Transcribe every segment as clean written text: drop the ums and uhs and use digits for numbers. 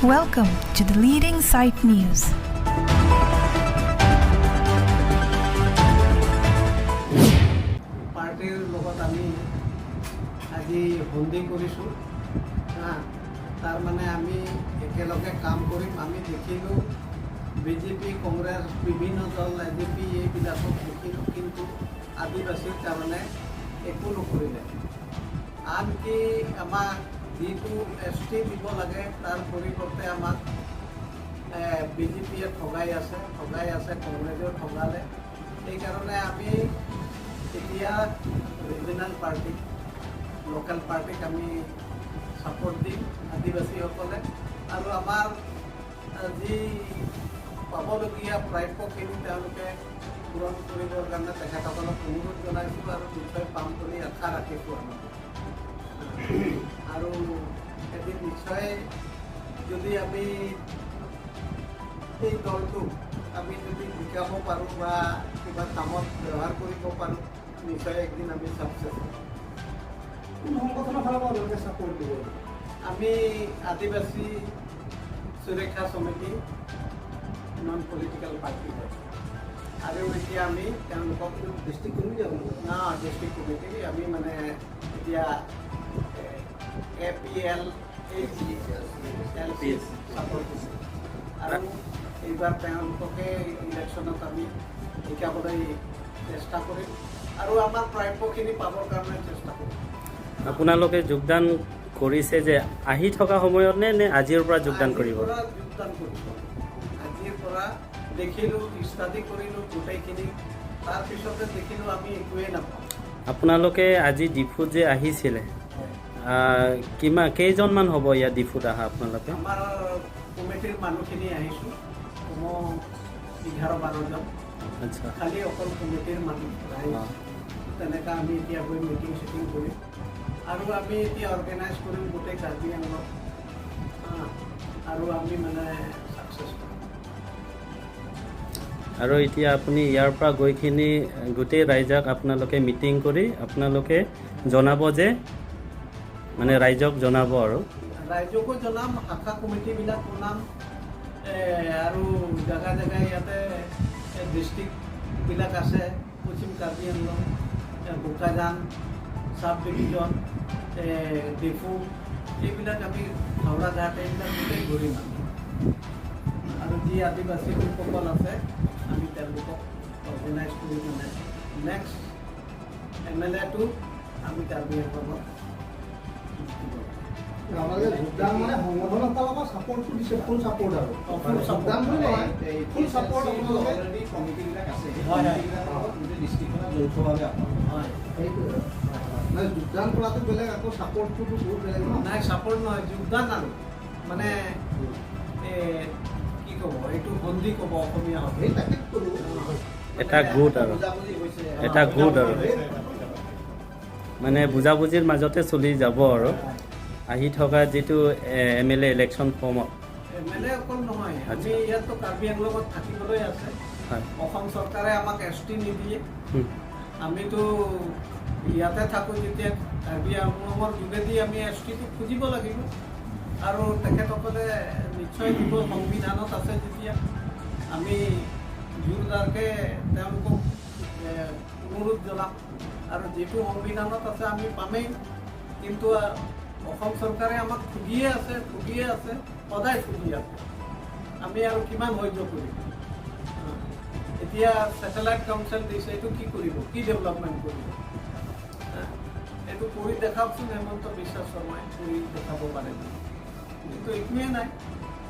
Welcome to the Leading Sight News. পাৰ্টিৰ লগত আমি আজি বন্দী কৰিছোঁ তাৰ মানে আমি একেলগে কাম কৰিম। আমি দেখিলোঁ বিজেপি, কংগ্ৰেছ, বিভিন্ন দল, এজিপি এইবিলাকক দেখিলোঁ, কিন্তু আদিবাসীৰ কাৰণে একো নকৰিলে। আনকি আমাক যিটো ST দিব লাগে তাৰ পৰিৱৰ্তে আমাক বিজেপিয়ে ঠগাই আছে, কংগ্ৰেছেও ঠগালে। সেইকাৰণে আমি এতিয়া ৰিজনেল পাৰ্টিক, লোকেল পাৰ্টিক আমি ছাপোৰ্ট দিম, আদিবাসীসকলে। আৰু আমাৰ যি পাবলগীয়া প্ৰাপ্যখিনি তেওঁলোকে পূৰণ কৰিবৰ কাৰণে তেখেতসকলক অনুৰোধ জনাইছোঁ আৰু নিশ্চয় পাম বুলি আশা ৰাখিছোঁ আমি। আৰু এদিন নিশ্চয় যদি আমি এই দলটোক আমি যদি শিকাব পাৰোঁ বা কিবা কামত ব্যৱহাৰ কৰিব পাৰোঁ, নিশ্চয় একদিন আমি ছাকচেছ হ'ম। সংগঠনৰ ফালৰ পৰা আপোনালোকে ছাপোৰ্ট দিব? আমি আদিবাসী সুৰক্ষা সমিতি নন পলিটিকেল পাৰ্টি হয়, আৰু এতিয়া আমি তেওঁলোকক ডিষ্ট্ৰিক্ট কমিটি ডিষ্ট্ৰিক্ট কমিটি আমি মানে এতিয়া APL LP ছাপোৰ্ট দিছোঁ। আৰু এইবাৰ তেওঁলোককে ইলেকশ্যনত আমি শিকাবলৈ চেষ্টা কৰিম আৰু আমাৰ প্ৰাপ্যখিনি পাবৰ কাৰণে চেষ্টা কৰিম। আপোনালোকে যোগদান কৰিছে যে আহি থকা সময়ত নে আজিৰ পৰা যোগদান কৰিব? আজিৰ পৰা দেখিলোঁ, ষ্টাডি কৰিলোঁ গোটেইখিনি, তাৰপিছতে দেখিলোঁ আমি একোৱেই নাপাওঁ। আপোনালোকে আজি ডিফুত যে আহিছিলে, কেইজনমান হ'ব ইয়াত ডিফুত অহা আপোনালোকে? আমাৰ কমিটিৰ মানুহখিনি আহিছোঁ, কমেও 11-12 জন। আচ্ছা, খালি অকল কমিটিৰ মানুহ তেনেকৈ আমি এতিয়া গৈ মিটিং চিটিং কৰিম আৰু আমি এতিয়া অৰ্গেনাইজ কৰিম গোটেই কাৰ্বি আংলং, আৰু আমি মানে ছাকচেছ কৰিম। আৰু এতিয়া আপুনি ইয়াৰ পৰা গৈখিনি গোটেই ৰাইজক আপোনালোকে মিটিং কৰি আপোনালোকে জনাব যে, মানে ৰাইজক জনাব আৰু ৰাইজকো জনাম, শাখা কমিটিবিলাক জনাম, আৰু জেগা জেগাই ইয়াতে ডিষ্ট্ৰিক্টবিলাক আছে, পশ্চিম কাৰ্বি আংলং, বোকাজান, চাব ডিভিজন, ডিফু, এইবিলাক আমি হাওৰাঘাট এইবিলাক গোটেই ঘূৰিম আমি। আৰু যি আদিবাসী লোকসকল আছে আমি তেওঁলোকক অৰ্গেনাইজ কৰি মানে নেক্সট MLA-টো আমি কাৰ্বি আংলঙত আপোনালোকে যোগদান মানে সংগঠনৰ ফালৰ পৰা ছাপোৰ্টটো দিছে, ফুল ছাপোৰ্ট আৰু যোগদান বুলি নহয়, ফুল ছাপোৰ্ট আপোনালোকে অলৰেডি কমিটিবিলাক আছে, সেই হয়, হয়। কমিটিবিলাকৰ লগত গোটেই ডিষ্ট্ৰিক্টখনত যৌথভাৱে হয়। সেইটোৱে মানে যোগদান কৰাটো বেলেগ, আকৌ ছাপোৰ্টটোতো বহুত বেলেগ ন? নাই, ছাপোৰ্ট নহয়, যোগদান আৰু মানে কি ক'ব, এইটো বন্দী ক'ব অসমীয়া হ'ব। সেই তাকে ক'লোঁ। এটা গোট আৰু বুজাবুজি হৈছে। এটা গোট আৰু মানে বুজাবুজিৰ মাজতে চলি যাব আৰু আহি থকা যিটো MLA ইলেকশ্যন ফৰ্মত। MLA অকল নহয়, আমি ইয়াততো কাৰ্বি আংলঙত থাকিবলৈ আছে। হয়, অসম চৰকাৰে আমাক ST নিদিয়ে, আমিতো ইয়াতে থাকোঁ যেতিয়া কাৰ্বি আংলঙৰ যোগেদি আমি ST-টো খুজিব লাগিব আৰু তেখেতসকলে নিশ্চয় দিব। সংবিধানত আছে যেতিয়া আমি জোৰদাৰকৈ তেওঁলোকক অনুৰোধ জনাম, আৰু যিটো সংবিধানত আছে আমি পামেই। কিন্তু অসম চৰকাৰে আমাক ঠগিয়ে আছে, সদায় ঠগি আছে। আমি আৰু কিমান সহ্য কৰিম? এতিয়া ছেটেলাইট কাউন্সিল দিছে, এইটো কি কৰিব, কি ডেভেলপমেণ্ট কৰিব? এইটো কৰি দেখাওকচোন, হেমন্ত বিশ্ব শৰ্মাই কৰি দেখাব পাৰে, কিন্তু একোৱেই নাই।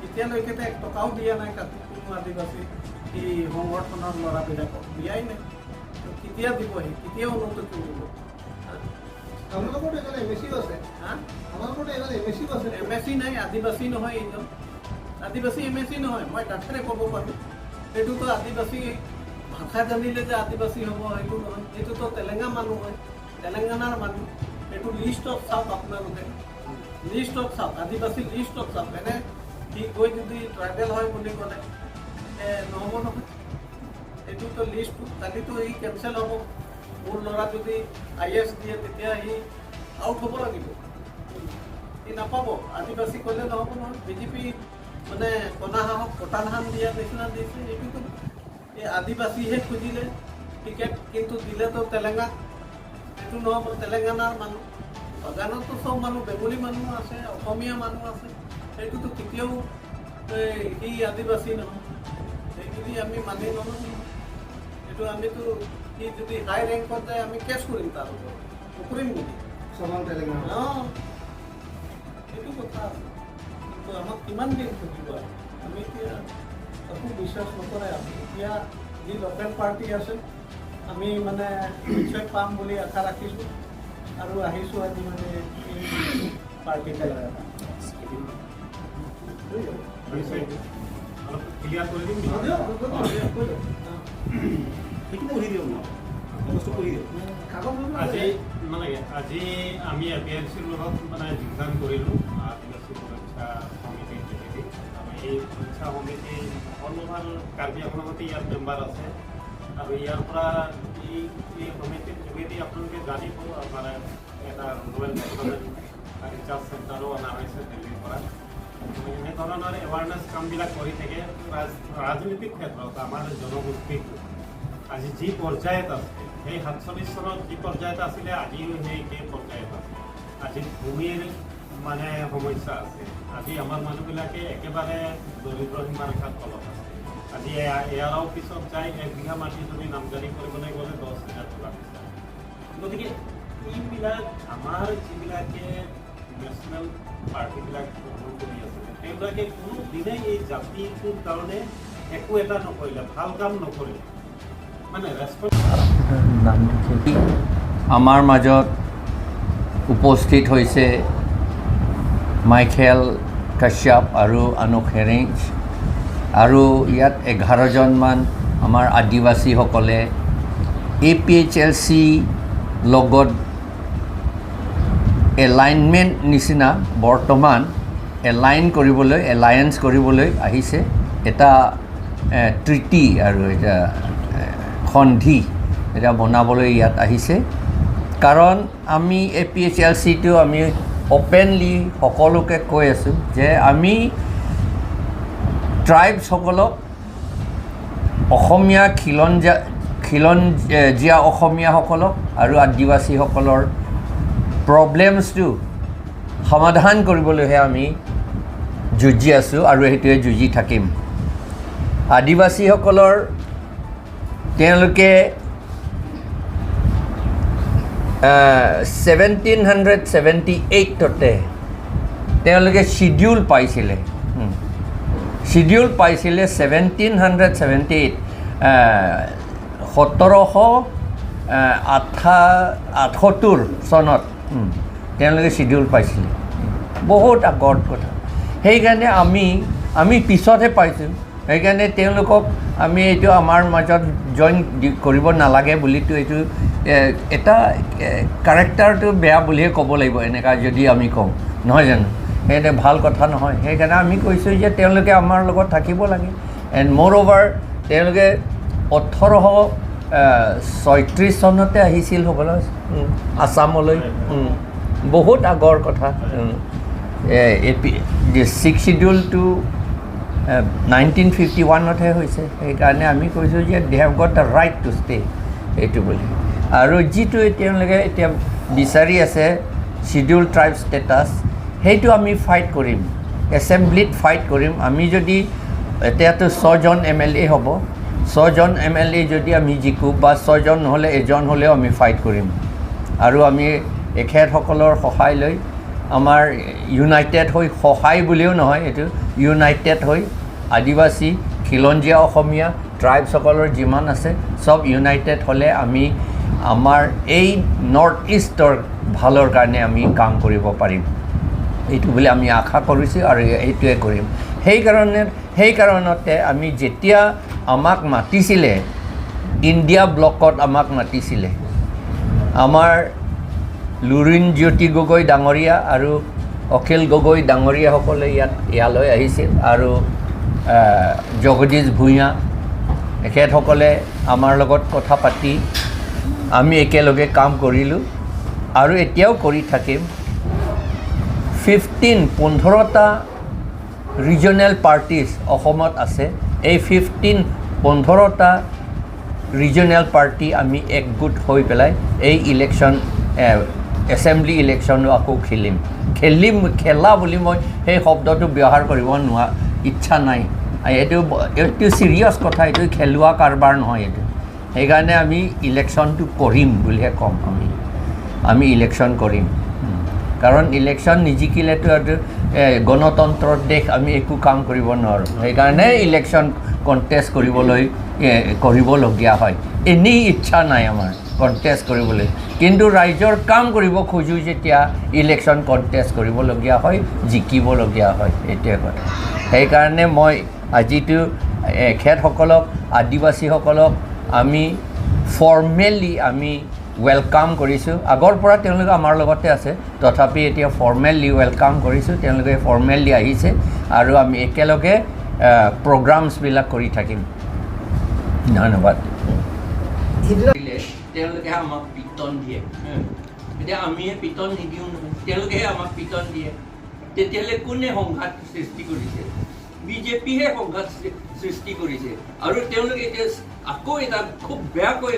এতিয়ালৈকেতো 1 টকাও দিয়া নাই কোনো আদিবাসী এই সংগঠনৰ ল'ৰাবিলাকক, দিয়াই নাই। কেতিয়া দিবহি, কেতিয়া উন্নত কৰিব? আপোনালোকৰতো এজন MSC আছে, আপোনালোকৰতো এজন MSC আছে। MSC নাই, আদিবাসী নহয় এইজন। আদিবাসী MSC নহয়, মই ডাঠেৰে ক'ব পাৰোঁ। এইটোতো আদিবাসী ভাষা জানিলে যে আদিবাসী হ'ব সেইটো নহয়, এইটোতো তেলেঙা মানুহ হয়, তেলেংগানাৰ মানুহ। এইটো লিষ্টত চাওক আপোনালোকে, লিষ্টত চাওক, আদিবাসী লিষ্টত চাওক। এনে সি গৈ যদি ট্ৰাইবেল হয় বুলি ক'লে নহ'ব নহয়। এইটোতো লিষ্টটো কালিতো সি কেঞ্চেল হ'ব। মোৰ ল'ৰা যদি IAS দিয়ে তেতিয়া সি আউট হ'ব লাগিব, সি নাপাব। আদিবাসী ক'লে নহ'ব নহয়। BJP মানে কণা হাঁহক কটা ধান দিয়া নিচিনা দিছে। এইটোতো এই আদিবাসীহে খুজিলে টিকেট, কিন্তু দিলেতো তেলেংগানা, এইটো নহ'ব। তেলেংগানাৰ মানুহ, বাগানতো চব মানুহ, বেংগলী মানুহ আছে, অসমীয়া মানুহ আছে। সেইটোতো কেতিয়াও সি আদিবাসী নহয়, সেইখিনি আমি মানি নলওঁ। এইটো আমিতো সি যদি হাই ৰেংকত যায় আমি কেছ কৰিম তাৰ ওপৰত, নকৰিম নেকি? সমান তেলেংগানা অঁ, সেইটো কথা আছে। কিন্তু আমাক কিমান দিন খুজিব আৰু আমি এতিয়া একো বিশ্বাস নকৰে। আমি এতিয়া যি লোকেল পাৰ্টি আছে আমি মানে নিশ্চয় পাম বুলি আশা ৰাখিছোঁ আৰু আহিছোঁ আজি মানে এই পাৰ্টিতে ক্লিয়াৰ কৰি দিম সেইটো কৰি দিওঁ মই বস্তু কৰি দিওঁ আজি মানে আজি আমি APRCৰ লগত মানে যোগদান কৰিলোঁ আদিবাসী সুৰক্ষা সমিতিৰ যোগেদি। এই সুৰক্ষা সমিতি সকলোমান কাৰ্বি আংলঙতে ইয়াত মেম্বাৰ আছে আৰু ইয়াৰ পৰা এই সমিতিৰ যোগেদি আপোনালোকে জানিব মানে এটা ৰুৰেল ডেভেলপমেণ্ট ৰিচাৰ্চ চেণ্টাৰো অনা হৈছে দিল্লীৰ পৰা। এনেধৰণৰ এৱাৰনেছ কামবিলাক কৰি থাকে। ৰাজনীতিক ক্ষেত্ৰত আমাৰ জনগোষ্ঠীটো আজি যি পৰ্যায়ত আছে, সেই 47 চনত যি পৰ্যায়ত আছিলে আজিও সেই পৰ্যায়ত আছে। আজি ভূমিৰ মানে সমস্যা আছে। আজি আমাৰ মানুহবিলাকে একেবাৰে দৰিদ্ৰ সীমাৰেখাৰ তলত আছে। আজি এয়াৰাও পিছত যাই 1 বিঘা মাটি যদি নামজাৰি কৰিবলৈ গ'লে 10,000 টকা বিচাৰে। গতিকে এইবিলাক আমাৰ যিবিলাকে নেশ্যনেল পাৰ্টিবিলাক গ্ৰহণ কৰি আছে, তেওঁলোকে কোনো দিনেই এই জাতিটোৰ কাৰণে একো এটা নকৰিলে, ভাল কাম নকৰিলে। মানে আমাৰ মাজত উপস্থিত হৈছে মাইকেল কাশ্যপ আৰু আনুক হেৰিঞ্জ, আৰু ইয়াত 11জনমান আমাৰ আদিবাসীসকলে APHLC লগত এলাইনমেণ্ট নিচিনা বৰ্তমান এলায়েন্স কৰিবলৈ আহিছে। এটা ট্ৰিটি আৰু এটা সন্ধি এটা বনাবলৈ ইয়াত আহিছে। কাৰণ আমি APHLCটো আমি অপেনলি সকলোকে কৈ আছোঁ যে আমি ট্ৰাইবছসকলক অসমীয়া খিলঞ্জীয়া অসমীয়াসকলক আৰু আদিবাসীসকলৰ প্ৰব্লেমছটো সমাধান কৰিবলৈহে আমি যুঁজি আছোঁ আৰু সেইটোৱে যুঁজি থাকিম। আদিবাসীসকলৰ তেওঁলোকে 1778তে তেওঁলোকে শিডিউল পাইছিলে 1778 1778 চনত তেওঁলোকে শিডিউল পাইছিলে। বহুত আগৰ কথা। সেইকাৰণে আমি পিছতহে পাইছোঁ। সেইকাৰণে তেওঁলোকক আমি এইটো আমাৰ মাজত জইন কৰিব নালাগে বুলিতো এইটো এটা কেৰেক্টাৰটো বেয়া বুলিহে ক'ব লাগিব। এনেকুৱা যদি আমি কওঁ, নহয় জানো? সেইকাৰণে ভাল কথা নহয়। সেইকাৰণে আমি কৈছোঁ যে তেওঁলোকে আমাৰ লগত থাকিব লাগে। এণ্ড মোৰ অভাৰ তেওঁলোকে 1836 চনতে আহিছিল হ'বলৈ আছামলৈ। বহুত আগৰ কথা। 6th শিডিউলটো 1951তহে হৈছে। সেইকাৰণে আমি কৈছোঁ যে they have got the right to stay এইটো বুলি। আৰু যিটো তেওঁলোকে এতিয়া বিচাৰি আছে শিডিউল ট্ৰাইব ষ্টেটাছ, সেইটো আমি ফাইট কৰিম, এছেম্বলিত ফাইট কৰিম। আমি যদি এতিয়াতো 6জন MLA হ'ব, 6জন MLA যদি আমি জিকোঁ বা 6জন নহ'লে এজন হ'লেও আমি ফাইট কৰিম। আৰু আমি এখেতসকলৰ সহায় লৈ আমাৰ ইউনাইটেড হৈ, সহায় বুলিও নহয়, এইটো ইউনাইটেড হৈ আদিবাসী খিলঞ্জীয়া অসমীয়া ট্ৰাইবছসকলৰ যিমান আছে চব ইউনাইটেড হ'লে আমি আমাৰ এই নৰ্থ ইষ্টৰ ভালৰ কাৰণে আমি কাম কৰিব পাৰিম। এইটো বুলি আমি আশা কৰিছোঁ আৰু এইটোৱে কৰিম। সেইকাৰণতে আমি যেতিয়া আমাক মাতিছিলে, ইণ্ডিয়া ব্লকত আমাক মাতিছিলে, আমাৰ লুৰিণজ্যোতি গগৈ ডাঙৰীয়া আৰু অখিল গগৈ ডাঙৰীয়াসকলে ইয়ালৈ আহিছিল, আৰু জগদীশ ভূঞা এখেতসকলে আমাৰ লগত কথা পাতি আমি একেলগে কাম কৰিলোঁ আৰু এতিয়াও কৰি থাকিম। 15টা ৰিজনেল পাৰ্টিজ অসমত আছে এই 15টা ৰিজনেল পাৰ্টি আমি একগোট হৈ পেলাই এই ইলেকশ্যন এছেম্বলি ইলেকশ্যনো আকৌ খেলা বুলি মই সেই শব্দটো ব্যৱহাৰ কৰিব ইচ্ছা নাই এইটো চিৰিয়াছ কথা এইটো খেলোৱা কাৰবাৰ নহয় এইটো সেইকাৰণে আমি ইলেকশ্যনটো কৰিম বুলিহে ক'ম আমি ইলেকশ্যন কৰিম কাৰণ ইলেকশ্যন নিজিকিলেতো গণতন্ত্ৰৰ দেশ আমি একো কাম কৰিব নোৱাৰোঁ সেইকাৰণে ইলেকশ্যন কণ্টেষ্ট কৰিবলগীয়া হয় এনেই ইচ্ছা নাই আমাৰ কণ্টেষ্ট কৰিবলৈ কিন্তু ৰাইজৰ কাম কৰিব খোজোঁ যেতিয়া ইলেকশ্যন কণ্টেষ্ট কৰিবলগীয়া হয় জিকিবলগীয়া হয় এইটোৱে কথা সেইকাৰণে মই আজিতো এখেতসকলক আদিবাসীসকলক আমি ফৰ্মেলি আমি ৱেলকাম কৰিছোঁ আগৰ পৰা তেওঁলোকে আমাৰ লগতে আছে তথাপি এতিয়া ফৰ্মেলি ৱেলকাম কৰিছোঁ তেওঁলোকে ফৰ্মেলি আহিছে আৰু আমি একেলগে প্ৰগ্ৰামছবিলাক কৰি থাকিম ধন্যবাদ তেওঁলোকে আমাক পিতন দিয়ে এতিয়া আমিহে পিতন নিদিওঁ নহয় তেওঁলোকেহে আমাক পিতন দিয়ে তেতিয়াহ'লে কোনে সংঘাত সৃষ্টি কৰিছে বিজেপিহে সংঘাত সৃষ্টি কৰিছে আৰু তেওঁলোকে এতিয়া আকৌ এটা খুব বেয়াকৈ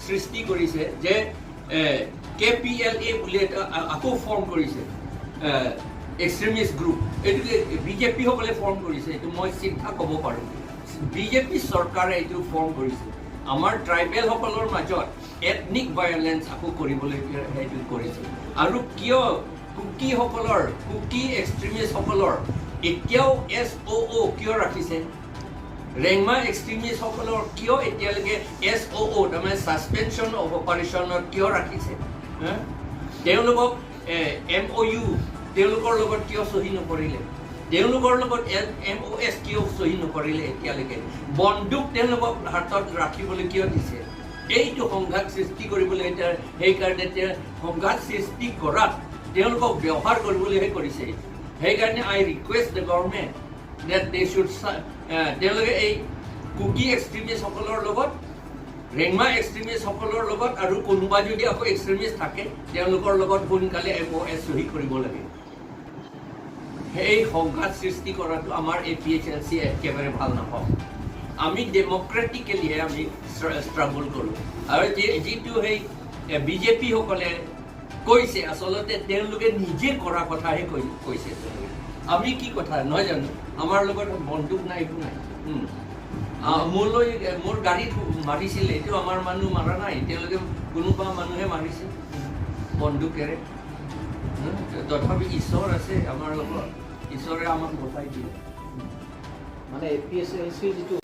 সৃষ্টি কৰিছে যে KPLA বুলি এটা আকৌ ফৰ্ম কৰিছে এক্সট্ৰিমিষ্ট গ্ৰুপ এইটোকে বিজেপিসকলে ফৰ্ম কৰিছে এইটো মই চিন্তা ক'ব পাৰোঁ বিজেপি চৰকাৰে এইটো ফৰ্ম কৰিছে আমাৰ ট্ৰাইবেলসকলৰ মাজত এথনিক ভায়লেঞ্চ আকৌ কৰিবলৈ সেইটো কৰিছে আৰু কিয় কুকি এক্সট্ৰিমিষ্টসকলৰ এতিয়াও SOO কিয় ৰাখিছে ৰেংমা এক্সট্ৰিমিষ্টসকলৰ কিয় এতিয়ালৈকে SOO তাৰমানে ছাছপেনশ্যন অফ অপাৰেশ্যনত কিয় ৰাখিছে তেওঁলোকক MOU তেওঁলোকৰ লগত কিয় চহী নকৰিলে তেওঁলোকৰ লগত MOS কিয় চহী নকৰিলে এতিয়ালৈকে বন্দুক তেওঁলোকক হাতত ৰাখিবলৈ কিয় দিছে এইটো সংঘাত সৃষ্টি কৰিবলৈ এতিয়া সেইকাৰণে সংঘাত সৃষ্টি কৰাত তেওঁলোকক ব্যৱহাৰ কৰিবলৈহে কৰিছে সেইকাৰণে I request the government that they should তেওঁলোকে এই কুকি এক্সট্ৰিমিষ্টসকলৰ লগত ৰেংমা এক্সট্ৰিমিষ্টসকলৰ লগত আৰু কোনোবা যদি আকৌ এক্সট্ৰিমিষ্ট থাকে তেওঁলোকৰ লগত সোনকালে MOS চহী কৰিব লাগে সেই সংঘাত সৃষ্টি কৰাটো আমাৰ APHLC একেবাৰে ভাল নাপাওঁ আমি ডেমক্ৰেটিকেলিহে আমি ষ্ট্ৰাগল কৰোঁ আৰু যিটো সেই বিজেপিসকলে কৈছে আচলতে তেওঁলোকে নিজে কৰা কথাহে কৈছে আমি কি কথা নহয় জানো আমাৰ লগত বন্দুক নাই একো নাই মোৰ গাড়ীত মাৰিছিলে এইটো আমাৰ মানুহ মাৰা নাই তেওঁলোকে কোনোবা মানুহে মাৰিছে বন্দুকেৰে তথাপি ঈশ্বৰ আছে আমাৰ লগত ঈশ্বৰে আমাক বচাই দিয়ে মানে APHLC যিটো